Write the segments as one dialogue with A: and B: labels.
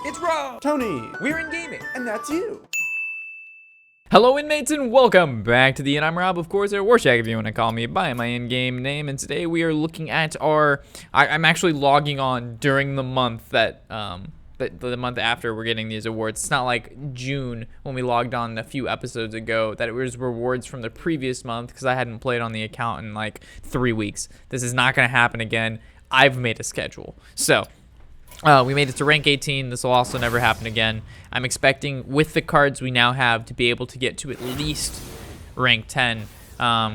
A: It's Rob!
B: Tony!
A: We're in gaming!
B: And that's you!
C: Hello inmates and welcome back to the Inn. I'm Rob, of course, or Warshack if you want to call me by my in-game name, and today we are looking at our... I'm actually logging on during the month that, the month after we're getting these awards. It's not like June when we logged on a few episodes ago that it was rewards from the previous month because I hadn't played on the account in like 3 weeks. This is not going to happen again. I've made a schedule. So... we made it to rank 18. This will also never happen again. I'm expecting, with the cards we now have, to be able to get to at least rank 10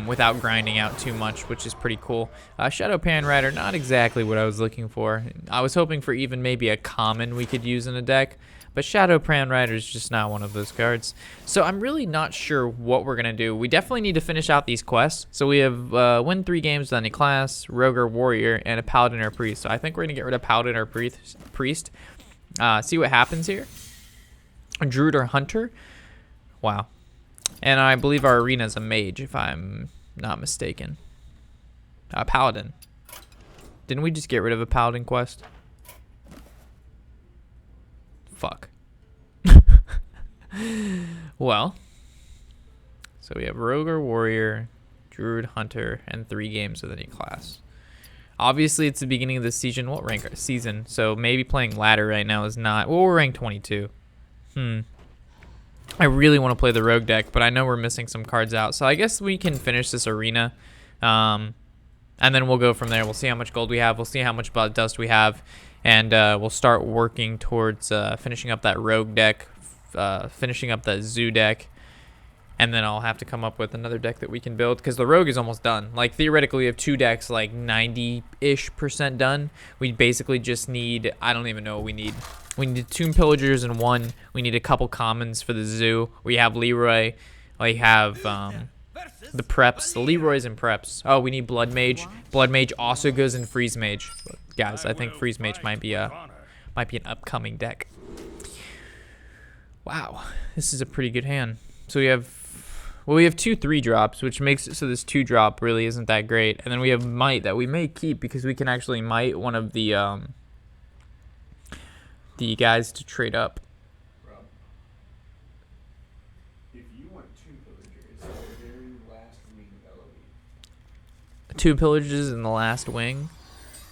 C: without grinding out too much, which is pretty cool. Shadow Pan Rider, not exactly what I was looking for. I was hoping for even maybe a common we could use in a deck, but Shadow Pan Rider is just not one of those cards. So I'm really not sure what we're going to do. We definitely need to finish out these quests. So we have win 3 games with any class, Rogue or Warrior, and a Paladin or Priest. So I think we're going to get rid of Paladin or Priest. See what happens here. A Druid or Hunter. Wow. And I believe our arena is a Mage, if I'm not mistaken. Paladin. Didn't we just get rid of a Paladin quest? Fuck. Well, so we have Rogue or Warrior, Druid, Hunter, and 3 games with any class. Obviously, it's the beginning of the season. What rank season? So maybe playing ladder right now is not. Well, we're ranked 22. I really want to play the Rogue deck, but I know we're missing some cards out. So I guess we can finish this arena, and then we'll go from there. We'll see how much gold we have. We'll see how much blood dust we have. And we'll start working towards finishing up that Rogue deck, finishing up that Zoo deck, and then I'll have to come up with another deck that we can build because the Rogue is almost done. Like, theoretically, we have 2 decks like 90-ish% done. We basically just need, I don't even know what we need. We need 2 Pillagers and 1. We need a couple commons for the Zoo. We have Leroy. We have... the preps, the Leroys and preps. Oh, we need Blood Mage. Blood Mage also goes in Freeze Mage. Guys, I think Freeze Mage might be an upcoming deck. Wow, this is a pretty good hand. So we have 2 3-drops, which makes it so this 2-drop really isn't that great. And then we have Might that we may keep because we can actually Might one of the guys to trade up. 2 Pillagers in the last wing.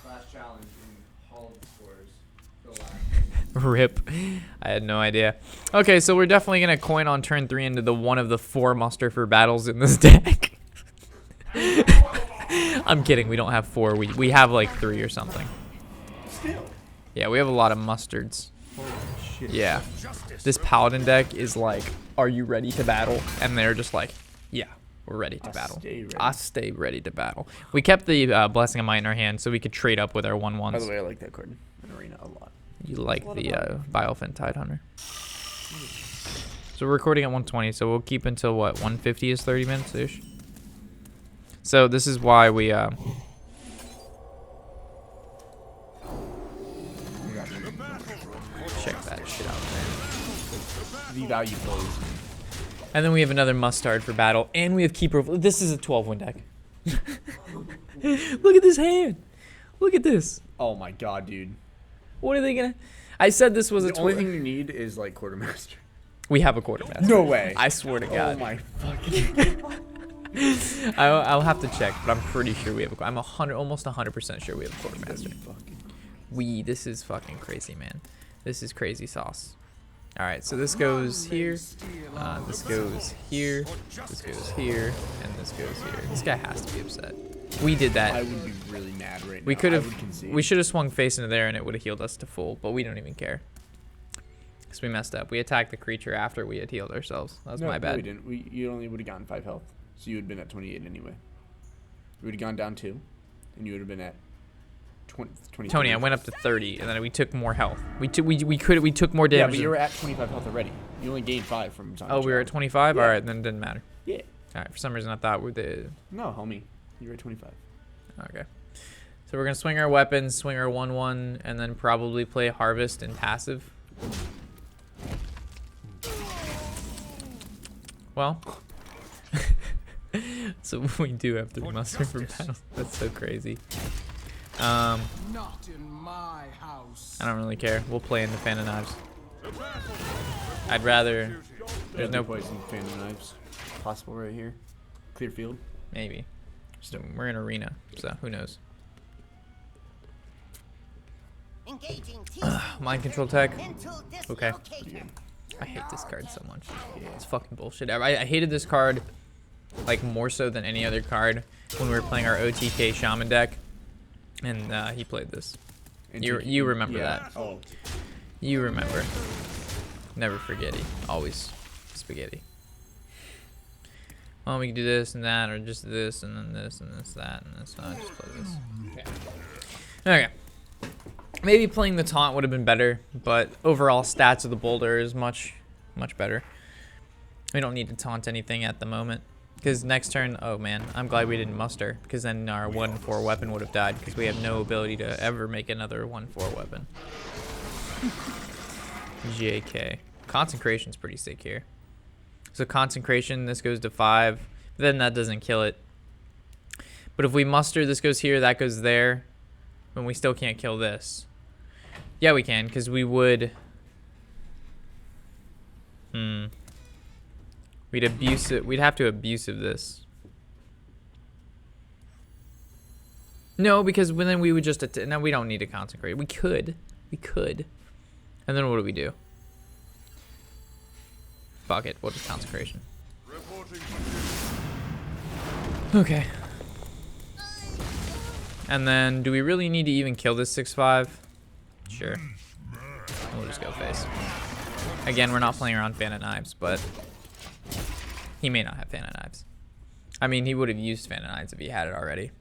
B: Last challenge in Hall of the Scores.
C: Rip. I had no idea. Okay, so we're definitely going to coin on turn 3 into the one of the 4 muster for battles in this deck. I'm kidding. We don't have 4. We have like 3 or something.
B: Still.
C: Yeah, we have a lot of mustards.
B: Holy shit.
C: Yeah. This Paladin deck is like, are you ready to battle? And they're just like, yeah. We're ready to battle. I stay ready to battle. We kept the Blessing of Might in our hand so we could trade up with our 1/1s.
B: By the way, I like that card in Arena a lot.
C: You like the Biofin Tidehunter. So we're recording at 120, so we'll keep until what, 150 is 30 minutes-ish? So this is why we...
B: Check
C: that shit out there.
B: The value plays.
C: And then we have another mustard for battle, and we have Keeper of... This is a 12-win deck. Look at this hand. Look at this.
B: Oh my god, dude.
C: What are they gonna... I said this was
B: the only thing you need is like Quartermaster.
C: We have a Quartermaster.
B: No way.
C: I swear to God.
B: Oh my fucking...
C: I'll have to check, but I'm pretty sure we have a... I'm almost 100% sure we have a Quartermaster. This is fucking crazy, man. This is crazy sauce. All right, so this goes here, this goes here, this goes here, and this goes here. This guy has to be upset. We did that.
B: I would be really mad right now.
C: We could have. We should have swung face into there, and it would have healed us to full. But we don't even care, because we messed up. We attacked the creature after we had healed ourselves. That was my bad.
B: No, we didn't. You only would have gotten 5 health, so you would have been at 28 anyway. You would have gone down 2, and you would have been at 20.
C: Tony, I went up to 30, and then we took more health. We took more damage.
B: Yeah, but you were at 25 health already. You only gained 5 from time.
C: Oh, we were at 25.
B: Yeah.
C: All right, then it didn't matter.
B: Yeah.
C: All right. For some reason, I thought we did.
B: No, homie, you were at 25.
C: Okay. So we're gonna swing our weapons, swing our 1/1, and then probably play Harvest and passive. Well. So we do have 3 muster for battles. That's so crazy.
A: Not in my house.
C: I don't really care. We'll play in the Fan of Knives. I'd rather. There's no
B: poison fan of knives. Possible right here. Clear field.
C: Maybe. We're in arena, so who knows? Mind control tech. Okay. I hate this card so much. It's fucking bullshit. I hated this card like more so than any other card when we were playing our OTK Shaman deck, and he played this. You remember that?
B: Oh.
C: You remember. Never forgetty. Always spaghetti. Well, we can do this and that, or just this and then this and this, that, and this. I'll just play this. Okay. Maybe playing the taunt would have been better, but overall stats of the boulder is much better. We don't need to taunt anything at the moment. Because next turn, oh man, I'm glad we didn't muster, because then our 1/4 weapon would have died, because we have no ability to ever make another 1/4 weapon. JK. Consecration's pretty sick here. So consecration, this goes to 5, then that doesn't kill it. But if we muster, this goes here, that goes there, and we still can't kill this. Yeah, we can, because we would... We'd abuse it. We'd have to abusive this. No, because then we would just... No, we don't need to consecrate. We could. We could. And then what do we do? Fuck it. We'll just consecration. Okay. And then, do we really need to even kill this 6/5? Sure. We'll just go face. Again, we're not playing around Fan of Knives, but he may not have Fan of Knives. I mean, he would have used Fan of Knives if he had it already.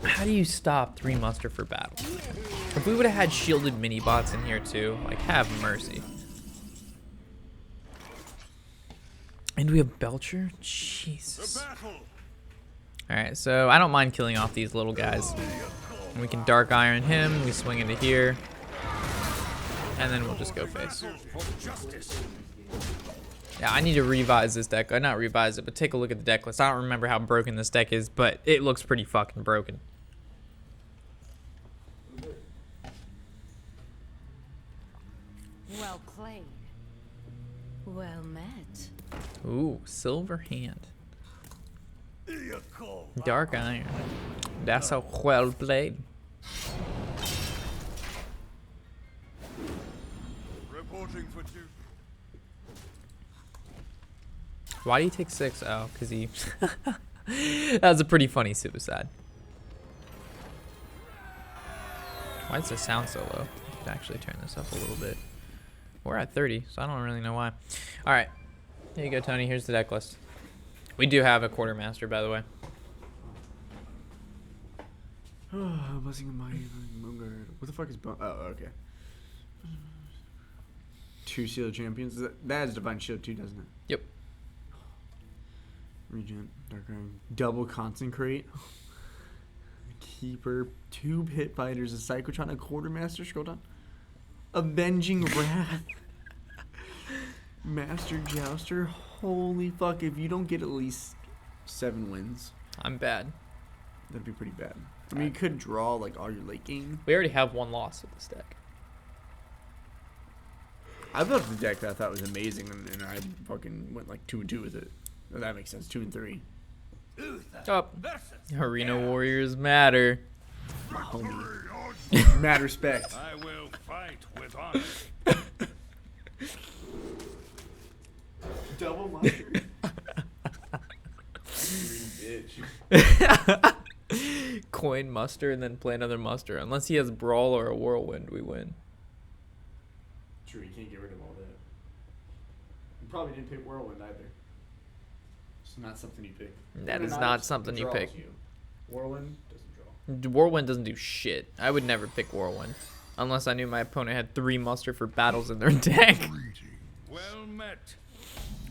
C: How do you stop 3 muster for battle? If we would have had shielded mini bots in here too, like, have mercy. And we have Belcher? Jesus. Alright, so I don't mind killing off these little guys. And we can Dark Iron him, we swing into here. And then we'll just go face. Yeah, I need to revise this deck. Not revise it, but take a look at the deck list. I don't remember how broken this deck is, but it looks pretty fucking broken.
D: Well played. Well met.
C: Ooh, Silver Hand. Dark Iron. That's a well played.
A: Reporting for duty.
C: Why do you take 6? Oh, because he... That was a pretty funny suicide. Why does the sound so low? I could actually turn this up a little bit. We're at 30, so I don't really know why. Alright. Here you go, Tony. Here's the deck list. We do have a quartermaster, by the way.
B: Blessing of my Moonguard. What the fuck is oh, okay. 2 Seal Champions. That has Divine Shield too, doesn't it?
C: Yep.
B: Regent, Dark Iron. Double Consecrate. Keeper. 2 Pit Fighters. A Psychotron. A Quartermaster. Scroll down. Avenging Wrath. Master Jouster. Holy fuck. If you don't get at least 7 wins,
C: I'm bad.
B: that'd be pretty bad. I mean, you could draw like all your late game.
C: We already have 1 loss with this deck.
B: I built the deck that I thought was amazing, and I fucking went like 2-2 with it. Oh, that makes sense. 2-3.
C: Up. Arena Warriors matter.
B: Homie. Mad respect.
A: I will fight with honor.
B: Double mustard. Bitch.
C: Coin muster and then play another muster. Unless he has Brawl or a Whirlwind, we win.
B: True, you can't get rid of all that. You probably didn't pick Whirlwind either. It's not something you pick.
C: That is not something you pick.
B: Whirlwind doesn't draw.
C: Whirlwind doesn't do shit. I would never pick Whirlwind. Unless I knew my opponent had 3 muster for battles in their deck.
A: Well met.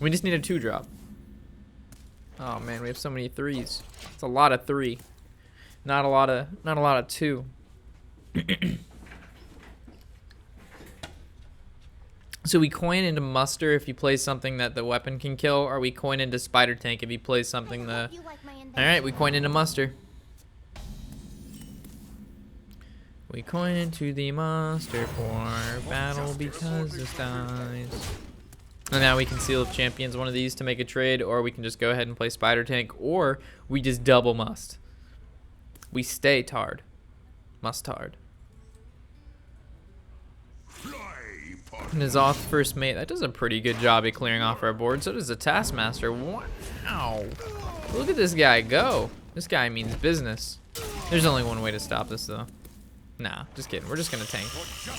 C: We just need a 2-drop. Oh man, we have so many 3s. It's a lot of 3. Not a lot of 2. So we coin into muster if he plays something that the weapon can kill, or we coin into spider tank if he plays something the... Alright, we coin into muster. We coin into the muster for battle because this dies. And now we can seal of champions one of these to make a trade, or we can just go ahead and play spider tank, or we just double must. We stay tard. Mustard. Nazoth first mate. That does a pretty good job at clearing off our board. So does the Taskmaster. Wow. Look at this guy go. This guy means business. There's only one way to stop this though. Nah, just kidding. We're just gonna tank.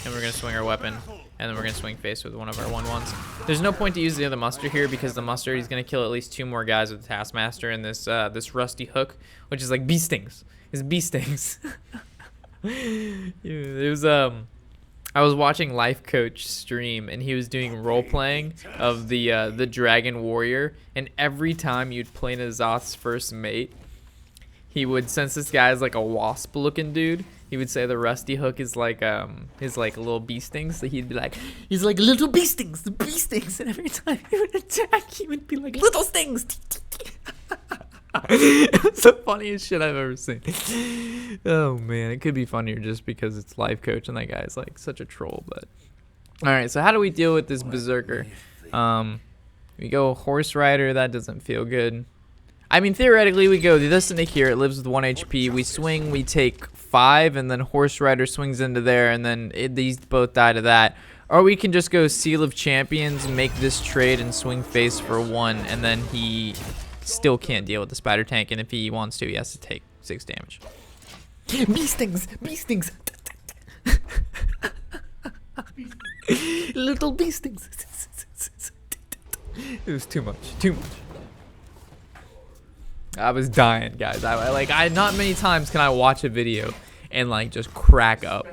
C: And we're gonna swing our weapon. And then we're gonna swing face with one of our 1/1s. There's no point to use the other muster here because the muster, he's gonna kill at least 2 more guys with the Taskmaster and this this rusty hook, which is like bee stings. It's bee stings. It was I was watching Life Coach stream and he was doing role playing of the Dragon Warrior, and every time you'd play Nazoth's first mate, he would, since this guy is like a wasp looking dude, he would say the rusty hook is like his like little bee stings. So he'd be like, he's like little bee stings, the bee stings, and every time he would attack, he would be like little stings. It's the funniest shit I've ever seen. Oh man, it could be funnier just because it's Life Coach and that guy's like such a troll. But all right, so how do we deal with this berserker? We go Horse Rider. That doesn't feel good. I mean, theoretically, we go this into here. It lives with 1 HP. We swing, we take 5, and then Horse Rider swings into there, and then these both die to that. Or we can just go Seal of Champions, make this trade, and swing face for 1, and then he still can't deal with the spider tank, and if he wants to, he has to take 6 damage. Bee stings! Bee stings! Little bee stings! It was too much. Too much. I was dying, guys. I not many times can I watch a video and like just crack up,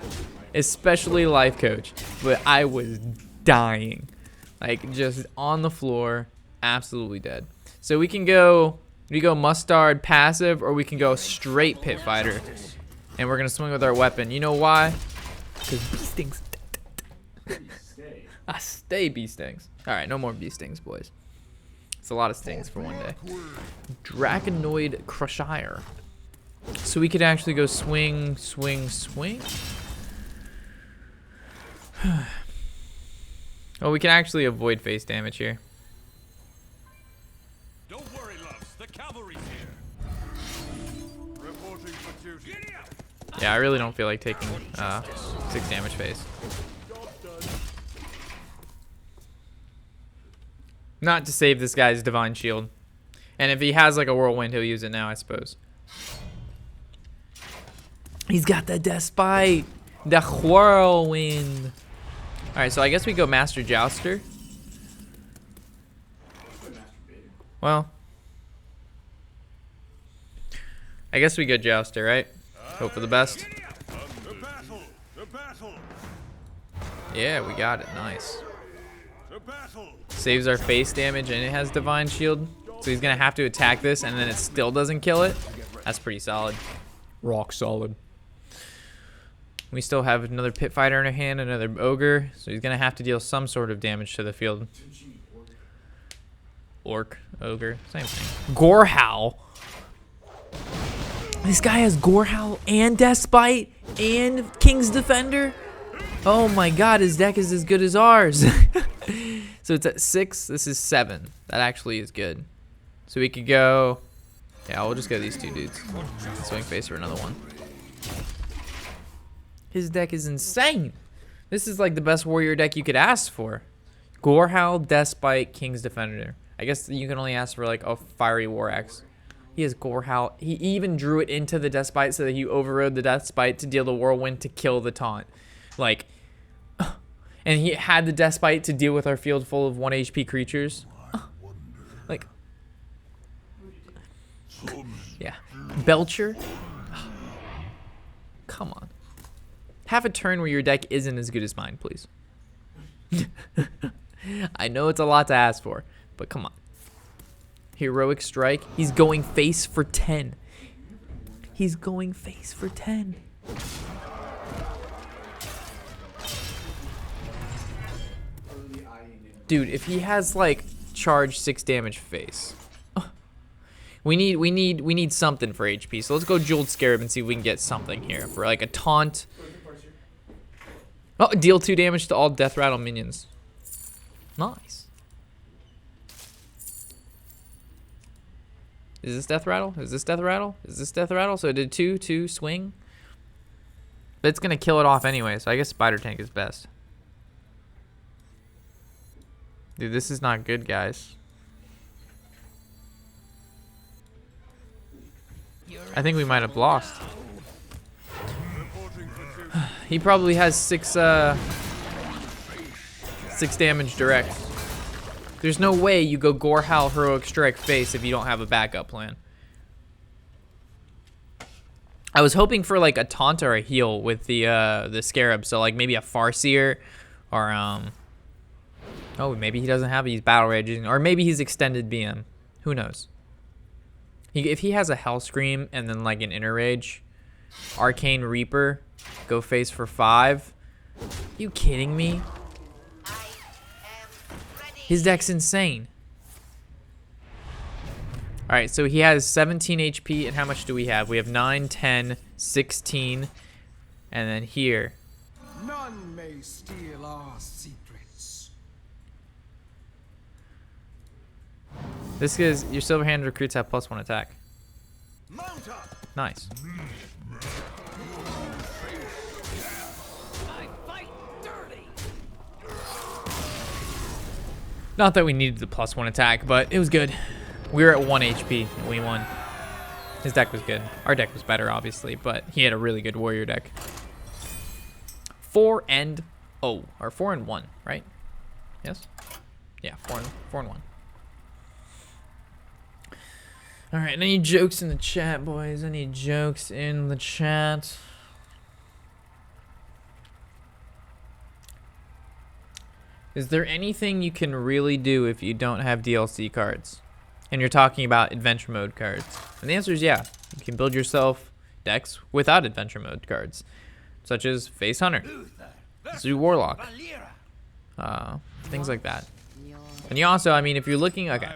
C: especially Life Coach, but I was dying, like just on the floor, absolutely dead. So we go Mustard passive, or we can go straight Pit Fighter, and we're gonna swing with our weapon. You know why? Because bee stings. I stay bee stings. All right, no more bee stings, boys. It's a lot of stings for one day. Draconoid Crusher. So we could actually go swing, swing, swing. Oh, we can actually avoid face damage here.
A: Don't worry, loves. The cavalry's here. Reporting for duty.
C: Yeah, I really don't feel like taking 6 damage face. Not to save this guy's Divine Shield. And if he has like a Whirlwind, he'll use it now, I suppose. He's got the Despite. The Whirlwind. Alright, so I guess we go Master Jouster. Well, I guess we go Jouster, right? Hope for the best.
A: The battle. The battle.
C: Yeah, we got it. Nice.
A: The battle.
C: Saves our face damage, and it has Divine Shield. So he's going to have to attack this, and then it still doesn't kill it. That's pretty solid. Rock solid. We still have another Pit Fighter in our hand, another Ogre. So he's going to have to deal some sort of damage to the field. Orc, Ogre, same thing. Gorehowl. This guy has Gorehowl and Despite and King's Defender. Oh my god, his deck is as good as ours. So it's at 6. This is 7. That actually is good. So we could go... Yeah, we'll just go these 2 dudes. Swing face for another one. His deck is insane. This is like the best warrior deck you could ask for. Gorehowl, Despite, King's Defender. I guess you can only ask for like a Fiery War Axe. He has Gorehowl. He even drew it into the Despite so that he overrode the Despite to deal the Whirlwind to kill the taunt. Like... And he had the Despite to deal with our field full of 1 HP creatures. Like, yeah. Belcher. Come on. Have a turn where your deck isn't as good as mine, please. I know it's a lot to ask for, but come on. Heroic Strike. He's going face for 10. He's going face for 10. Dude, if he has like charge 6 damage face. We need something for HP. So let's go Jeweled Scarab and see if we can get something here for like a taunt. Oh, deal 2 damage to all Death Rattle minions. Nice. Is this Death Rattle? Is this Death Rattle? Is this Death Rattle? So it did 2 swing. But it's gonna kill it off anyway, so I guess Spider Tank is best. Dude, this is not good, guys. I think we might have lost. He probably has 6 damage direct. There's no way you go Gore Howl, Heroic Strike, Face if you don't have a backup plan. I was hoping for like a taunt or a heal with the Scarab, so like maybe a Farseer or oh, maybe he doesn't have it. He's Battle Raging, or maybe he's Extended BM. Who knows? If he has a Hell Scream and then like an Inner Rage, Arcane Reaper, go face for 5. You kidding me? His deck's insane. All right, so he has 17 HP, and how much do we have? We have 9, 10, 16, and then here.
E: None may steal our secrets.
C: This is your Silver Hand recruits have +1 attack.
E: Mount up.
C: Nice.
E: I fight dirty.
C: Not that we needed the +1 attack, but it was good. We were at 1 HP and we won. His deck was good. Our deck was better, obviously, but he had a really good warrior deck. 4 and 0, or 4 and 1, right? Yes. Yeah, 4 and 1. All right, any jokes in the chat, boys? Any jokes in the chat? Is there anything you can really do if you don't have DLC cards? And you're talking about adventure mode cards. And the answer is yeah. You can build yourself decks without adventure mode cards, such as Face Hunter, Zoo Warlock, things like that. And you also, I mean, if you're looking, okay,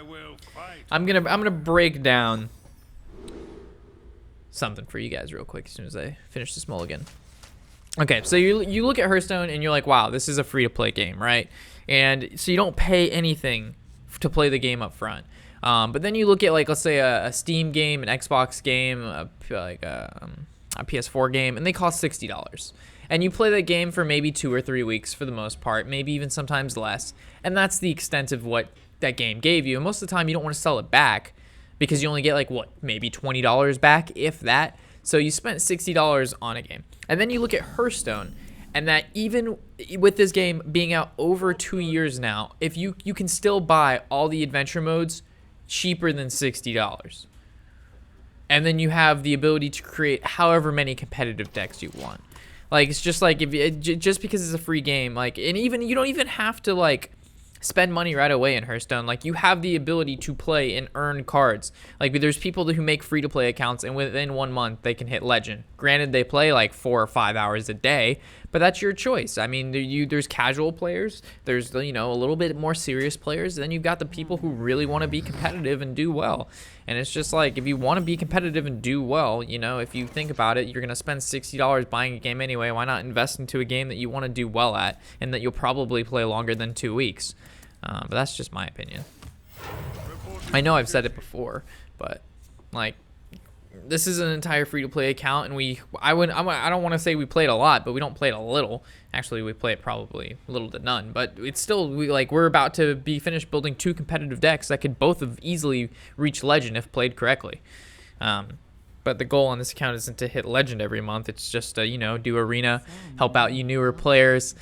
C: I'm gonna break down something for you guys real quick as soon as I finish this mulligan. Okay, so you look at Hearthstone and you're like, wow, this is a free-to-play game, right? And so you don't pay anything to play the game up front. But then you look at, like, let's say a Steam game, an Xbox game, a PS4 game, and they cost $60. And you play that game for maybe 2 or 3 weeks for the most part, maybe even sometimes less. And that's the extent of what that game gave you. And most of the time you don't want to sell it back because you only get, like, what, maybe $20 back, if that. So you spent $60 on a game. And then you look at Hearthstone, and that even with this game being out over 2 years now, if you can still buy all the adventure modes cheaper than $60. And then you have the ability to create however many competitive decks you want. Like, it's just like, just because it's a free game, like, and even you don't even have to, like, spend money right away in Hearthstone. Like, you have the ability to play and earn cards. Like, there's people who make free-to-play accounts, and within 1 month, they can hit Legend. Granted, they play, like, 4 or 5 hours a day, but that's your choice. I mean, there's casual players. There's, you know, a little bit more serious players. Then you've got the people who really want to be competitive and do well. And it's just like, if you want to be competitive and do well, you know, if you think about it, you're going to spend $60 buying a game anyway. Why not invest into a game that you want to do well at and that you'll probably play longer than 2 weeks? But that's just my opinion. I know I've said it before, but like, this is an entire free-to-play account, and I don't want to say we played a lot, but we don't play it a little. Actually, we play it probably little to none, but it's still, we're about to be finished building 2 competitive decks that could both have easily reached Legend if played correctly. But the goal on this account isn't to hit Legend every month. It's just to, you know, do Arena, help out you newer players,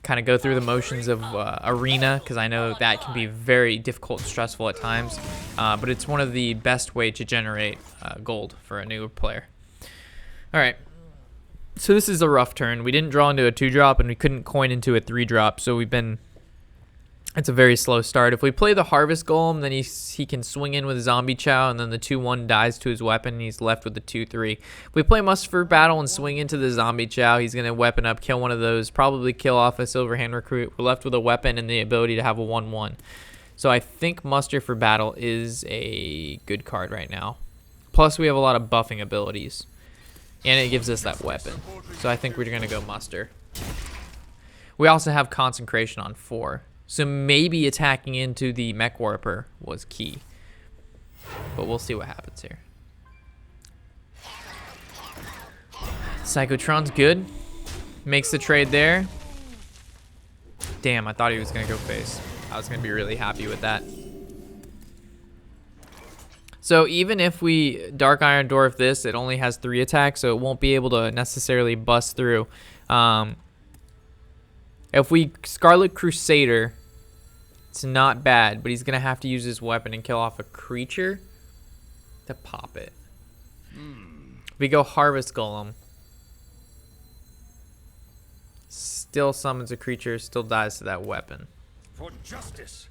C: kind of go through the motions of Arena, because I know that can be very difficult and stressful at times, but it's one of the best way to generate gold for a newer player. All right, so this is a rough turn. We didn't draw into a 2-drop, and we couldn't coin into a 3-drop, so we've been It's a very slow start. If we play the Harvest Golem, then he can swing in with Zombie Chow, and then the 2-1 dies to his weapon, and he's left with the 2-3. If we play Muster for Battle and swing into the Zombie Chow, he's going to weapon up, kill one of those, probably kill off a Silverhand Recruit. We're left with a weapon and the ability to have a 1-1. So I think Muster for Battle is a good card right now. Plus, we have a lot of buffing abilities, and it gives us that weapon. So I think we're going to go Muster. We also have Consecration on 4. So maybe attacking into the Mech Warper was key. But we'll see what happens here. Psychotron's good. Makes the trade there. Damn, I thought he was going to go face. I was going to be really happy with that. So even if we Dark Iron Dwarf this, it only has 3 attacks, so it won't be able to necessarily bust through. If we Scarlet Crusader, it's not bad, but he's going to have to use his weapon and kill off a creature to pop it. If we go Harvest Golem, still summons a creature, still dies to that weapon.
A: For justice.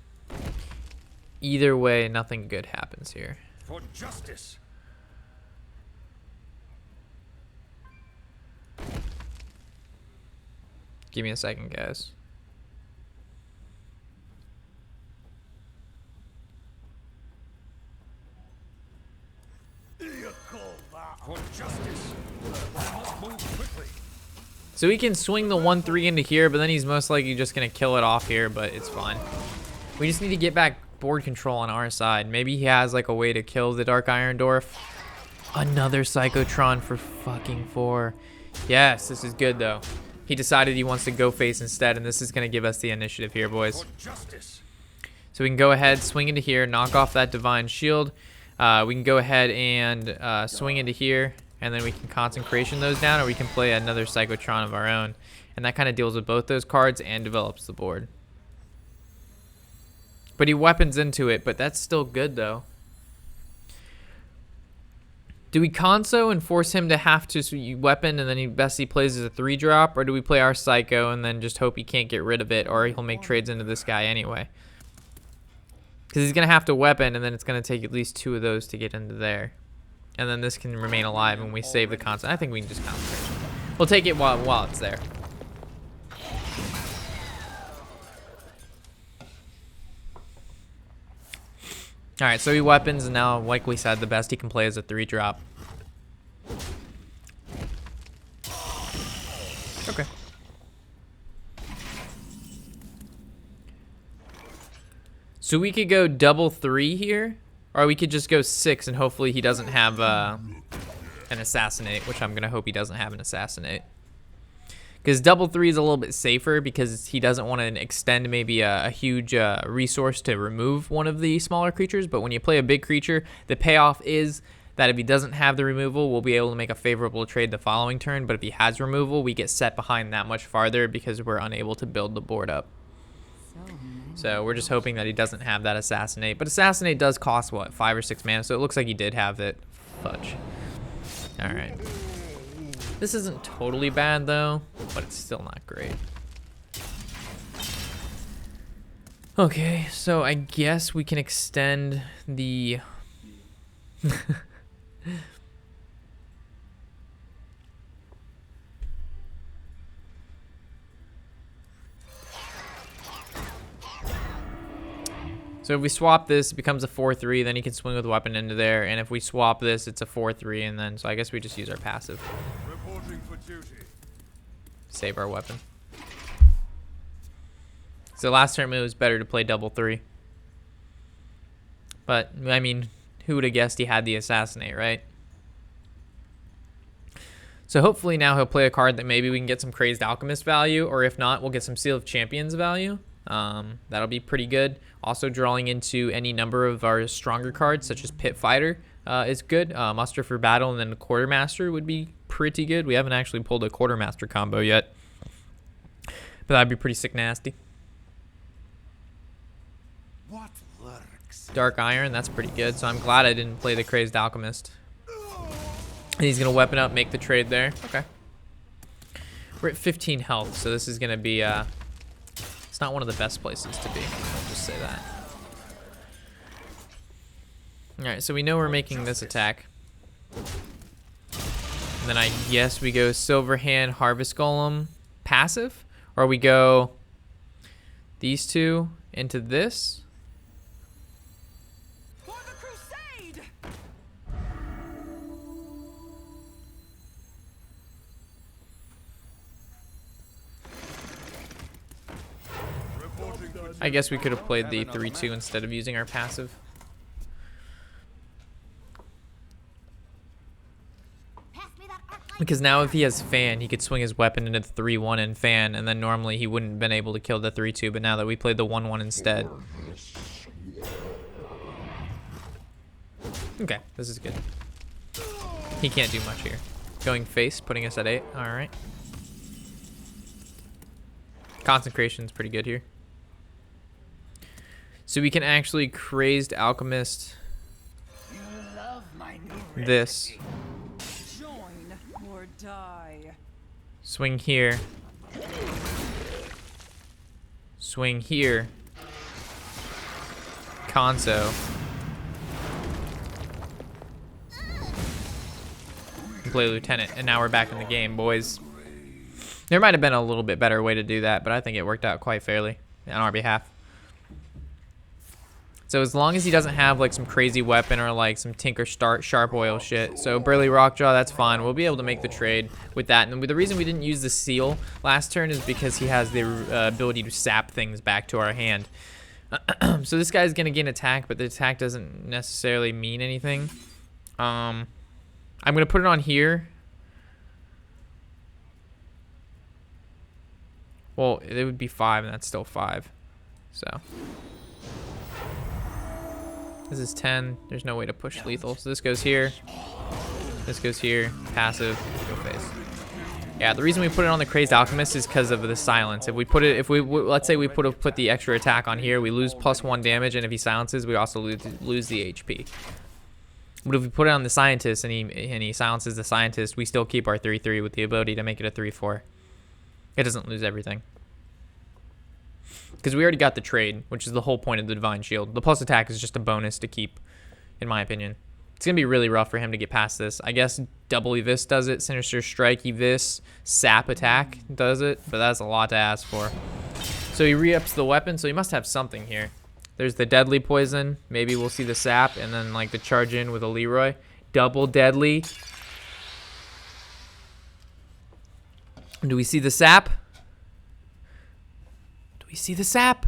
C: Either way, nothing good happens here.
A: For justice.
C: Give me a second, guys.
A: For justice. Move quickly.
C: So he can swing the 1-3 into here, but then he's most likely just going to kill it off here, but it's fine. We just need to get back board control on our side. Maybe he has like a way to kill the Dark Iron Dwarf. Another Psychotron for fucking 4. Yes, this is good though. He decided he wants to go face instead, and this is going to give us the initiative here, boys.
A: For justice.
C: So we can go ahead, swing into here, knock off that Divine Shield. We can go ahead and swing into here, and then we can Consecration those down, or we can play another Psychotron of our own. And that kind of deals with both those cards and develops the board. But he weapons into it, but that's still good though. Do we Conso and force him to have to weapon, and then he best he plays as a 3-drop, or do we play our Psycho and then just hope he can't get rid of it, or he'll make trades into this guy anyway? Because he's going to have to weapon, and then it's going to take at least 2 of those to get into there. And then this can remain alive, and we save the Conso. I think we can just Consecration. We'll take it while it's there. Alright, so he weapons, and now, like we said, the best he can play is a 3-drop. Okay. So we could go double 3 here, or we could just go 6, and hopefully he doesn't have an Assassinate, which I'm going to hope he doesn't have an Assassinate. Because double 3 is a little bit safer because he doesn't want to extend maybe a huge resource to remove one of the smaller creatures. But when you play a big creature, the payoff is that if he doesn't have the removal, we'll be able to make a favorable trade the following turn. But if he has removal, we get set behind that much farther because we're unable to build the board up. So we're just hoping that he doesn't have that Assassinate. But Assassinate does cost, what, 5 or 6 mana? So it looks like he did have it. Fudge. All right. This isn't totally bad, though, but it's still not great. Okay, so I guess we can extend the... So if we swap this, it becomes a 4-3, then he can swing with weapon into there. And if we swap this, it's a 4-3, and then, so I guess we just use our passive.
A: Reporting for duty.
C: Save our weapon. So last turn it was better to play double 3. But, I mean, who would have guessed he had the Assassinate, right? So hopefully now he'll play a card that maybe we can get some Crazed Alchemist value, or if not, we'll get some Seal of Champions value. That'll be pretty good. Also drawing into any number of our stronger cards, such as Pit Fighter, is good. Muster for Battle and then Quartermaster would be pretty good. We haven't actually pulled a Quartermaster combo yet, but that'd be pretty sick nasty.
E: What lurks?
C: Dark Iron, that's pretty good. So I'm glad I didn't play the Crazed Alchemist. And he's gonna weapon up, make the trade there. Okay. We're at 15 health, so this is gonna be It's not one of the best places to be. I'll just say that. Alright, so we know we're making this attack. And then I guess we go Silver Hand, Harvest Golem, passive? Or we go these two into this?
D: For the crusade!
C: I guess we could have played the 3-2 instead of using our passive. Because now if he has fan, he could swing his weapon into the 3-1 and fan, and then normally he wouldn't have been able to kill the 3-2, but now that we played the 1-1 instead. Okay, this is good. He can't do much here. Going face, putting us at 8. Alright. Concentration's pretty good here. So we can actually Crazed Alchemist this.
D: Die.
C: Swing here. Swing here. Conso. Play Lieutenant. And now we're back in the game, boys. There might have been a little bit better way to do that, but I think it worked out quite fairly on our behalf. So as long as he doesn't have like some crazy weapon or like some Tinker Sharp Oil shit. So Burly Rockjaw, that's fine. We'll be able to make the trade with that. And the reason we didn't use the Seal last turn is because he has the ability to sap things back to our hand. So this guy's going to gain attack, but the attack doesn't necessarily mean anything. I'm going to put it on here. Well, it would be 5, and that's still 5. So... this is 10. There's no way to push lethal. So this goes here. This goes here. Passive. Go face. Yeah, the reason we put it on the Crazed Alchemist is because of the silence. If we put it, let's say we put the extra attack on here, we lose +1 damage, and if he silences, we also lose the HP. But if we put it on the Scientist and he silences the Scientist, we still keep our 3-3 with the ability to make it a 3-4. It doesn't lose everything. Because we already got the trade, which is the whole point of the Divine Shield. The plus attack is just a bonus to keep, in my opinion. It's going to be really rough for him to get past this. I guess double Evis does it, Sinister Strike, Evis, Sap Attack does it, but that's a lot to ask for. So he re-ups the weapon, so he must have something here. There's the Deadly Poison. Maybe we'll see the Sap, and then like the charge in with a Leroy. Double Deadly. Do we see the Sap? We see the Sap.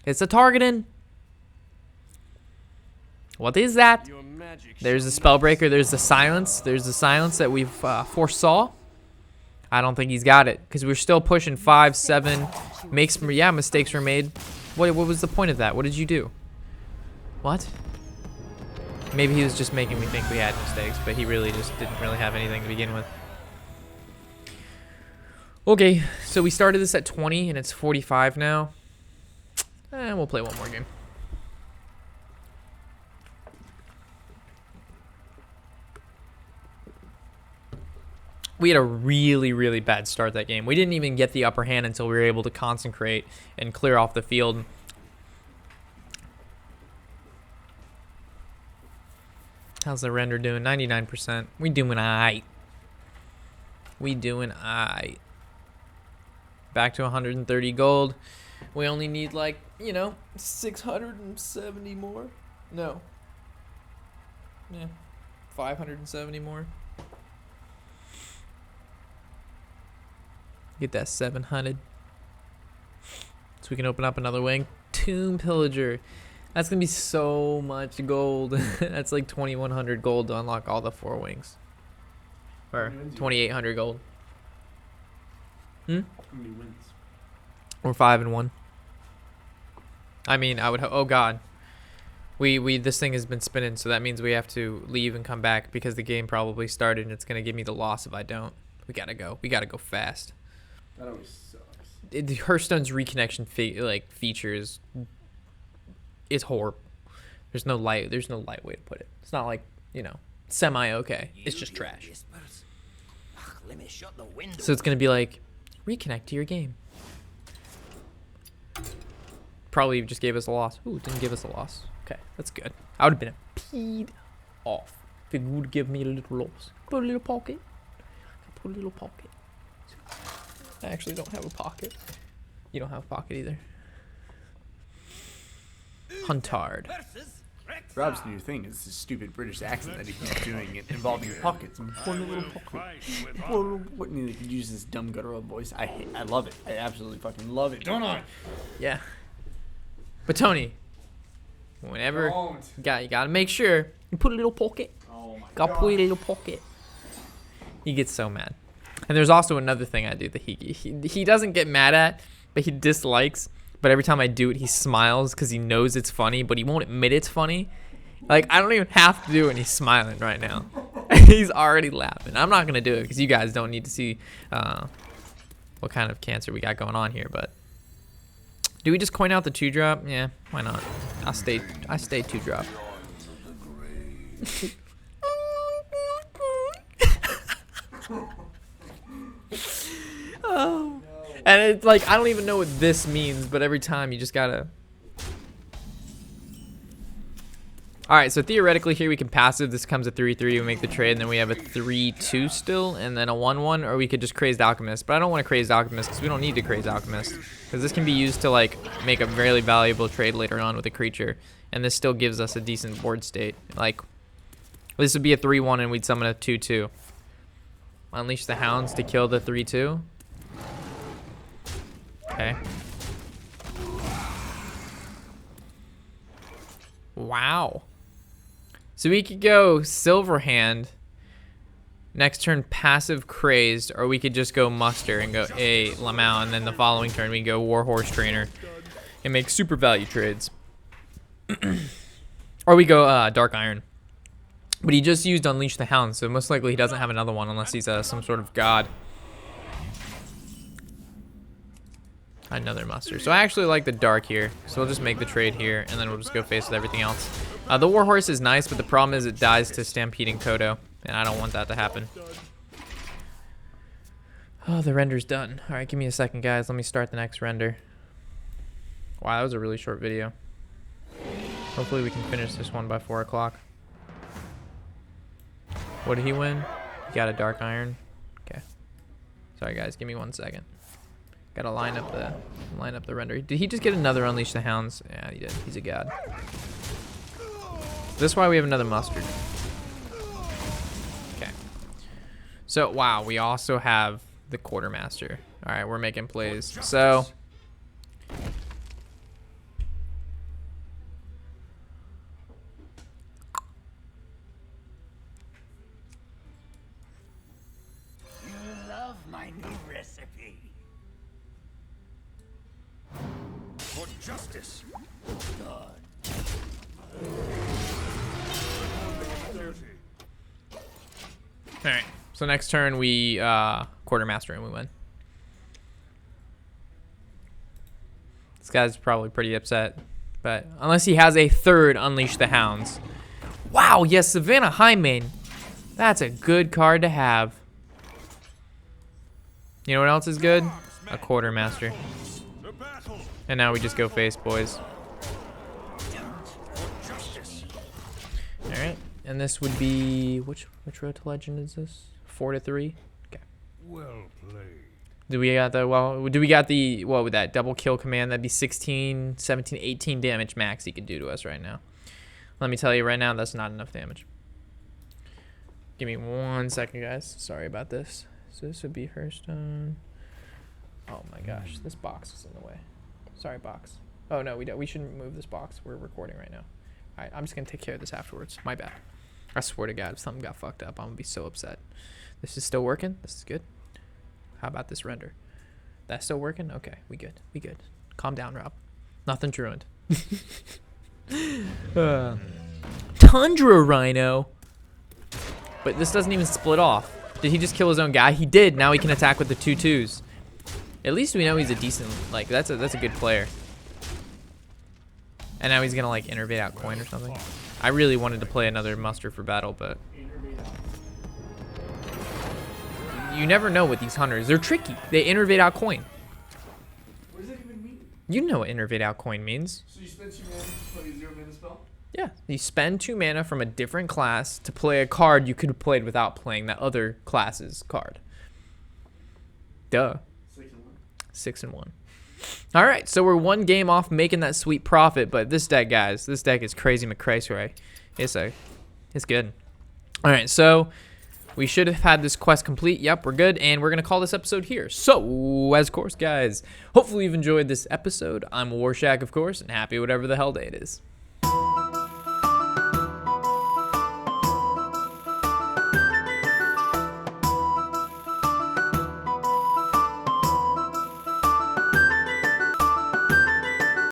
C: It's a targeting. What is that? There's the Spellbreaker. There's the Silence. There's the Silence that we've foresaw. I don't think he's got it because we're still pushing 5, 7. Yeah, mistakes were made. What was the point of that? What did you do? What? Maybe he was just making me think we had mistakes, but he really just didn't really have anything to begin with. Okay, so we started this at 20 and it's 45 now. And we'll play one more game. We had a really, really bad start that game. We didn't even get the upper hand until we were able to concentrate and clear off the field. How's the render doing? 99%. We doing alright. We doing alright. Back to 130 gold. We only need like, 670 more. No. Yeah. 570 more. Get that 700. So we can open up another wing. Tomb Pillager. That's going to be so much gold. That's like 2,100 gold to unlock all the 4 wings. Or 2,800 gold. How many wins? We're 5-1. I mean, I would oh god. This thing has been spinning, so that means we have to leave and come back because the game probably started and it's going to give me the loss if I don't. We got to go. We got to go fast.
B: That always sucks.
C: Hearthstone's reconnection feature is horrible. There's no light way to put it. It's not like, semi okay. It's just trash. So it's going to be like reconnect to your game. Probably just gave us a loss. Ooh, didn't give us a loss. Okay, that's good. I would have been peed off if it would give me a little loss. Put a little pocket. Put a little pocket. I actually don't have a pocket. You don't have a pocket either. Huntard.
B: Rob's new thing is this stupid British accent that he keeps doing, it involving pockets. And put a little pocket. Put a little pocket. And he uses this dumb guttural voice. I love it. I absolutely fucking love it. Don't I?
C: Yeah. But Tony, whenever you gotta make sure you put a little pocket.
B: Oh my
C: Gotta put a little pocket. He gets so mad. And there's also another thing I do that he doesn't get mad at, but he dislikes. But every time I do it, he smiles because he knows it's funny, but he won't admit it's funny. Like, I don't even have to do it, and he's smiling right now. He's already laughing. I'm not going to do it because you guys don't need to see what kind of cancer we got going on here. But do we just coin out the 2-drop? Yeah, why not? I stay 2-drop. Oh. And it's like, I don't even know what this means, but every time you just gotta. Alright, so theoretically here we can passive. This comes a 3-3, we make the trade, and then we have a 3-2 still, and then a 1-1, or we could just Crazed Alchemist. But I don't want to Crazed Alchemist because we don't need to Crazed Alchemist. Because this can be used to like make a very valuable trade later on with a creature. And this still gives us a decent board state. Like, this would be a 3-1 and we'd summon a 2-2. Unleash the Hounds to kill the 3-2. Okay. Wow. So we could go Silverhand. Next turn passive Crazed, or we could just go Muster and go Lamau, and then the following turn we can go Warhorse Trainer and make super value trades. Or we go Dark Iron. But he just used Unleash the Hound, so most likely he doesn't have another one unless he's some sort of god. Another Muster. So I actually like the Dark here. So we'll just make the trade here, and then we'll just go face with everything else. The Warhorse is nice, but the problem is it dies to Stampeding Kodo, and I don't want that to happen. Oh, the render's done. All right, give me a second, guys. Let me start the next render. Wow, that was a really short video. Hopefully we can finish this one by 4 o'clock. What did he win? He got a Dark Iron. Okay. Sorry, guys. Give me 1 second. Gotta line up the render. Did he just get another Unleash the Hounds? Yeah, he did. He's a god. This is why we have another Mustard. Okay. So, wow, we also have the Quartermaster. All right, we're making plays. So,
E: You love my new recipe.
A: For justice.
C: all right. So next turn we Quartermaster and we win. This guy's probably pretty upset, but unless he has a third Unleash the Hounds. Wow, yes, Savannah Highmane. That's a good card to have. You know what else is good? A Quartermaster.
A: To battle.
C: And now we just go face, boys. All right, and this would be which road to legend is this? 4-3. Okay.
A: Well played.
C: Do we got the what would that double kill command? That'd be 16, 17, 18 damage max he could do to us right now. Let me tell you right now, that's not enough damage. Give me 1 second, guys. Sorry about this. So this would be Hearthstone. Oh my gosh, this box is in the way. Sorry, box. Oh no, we shouldn't move this box. We're recording right now. All right, I'm just gonna take care of this afterwards. My bad. I swear to God, if something got fucked up, I'm gonna be so upset. This is still working. This is good. How about this render? That's still working? Okay, we good. We good. Calm down, Rob. Nothing's ruined. Tundra Rhino. But this doesn't even split off. Did he just kill his own guy? He did. Now he can attack with the 2/2s. At least we know he's a decent, like, that's a good player. And now he's gonna like innervate out coin or something. I really wanted to play another Muster for battle, but you never know with these hunters. They're tricky. They innervate out coin.
B: What does that even mean?
C: You know what Innervate Out coin means.
B: So you spend 2 mana to play a 0 mana spell?
C: Yeah, you spend 2 mana from a different class to play a card you could have played without playing that other class's card. Duh.
B: 6 and 1.
C: 6 and 1. All right, so we're 1 game off making that sweet profit, but this deck, guys, this deck is crazy McCrazy. It's good. All right, so we should have had this quest complete. Yep, we're good, and we're gonna call this episode here. So, as of course, guys, hopefully you've enjoyed this episode. I'm Warshack, of course, and happy whatever the hell day it is.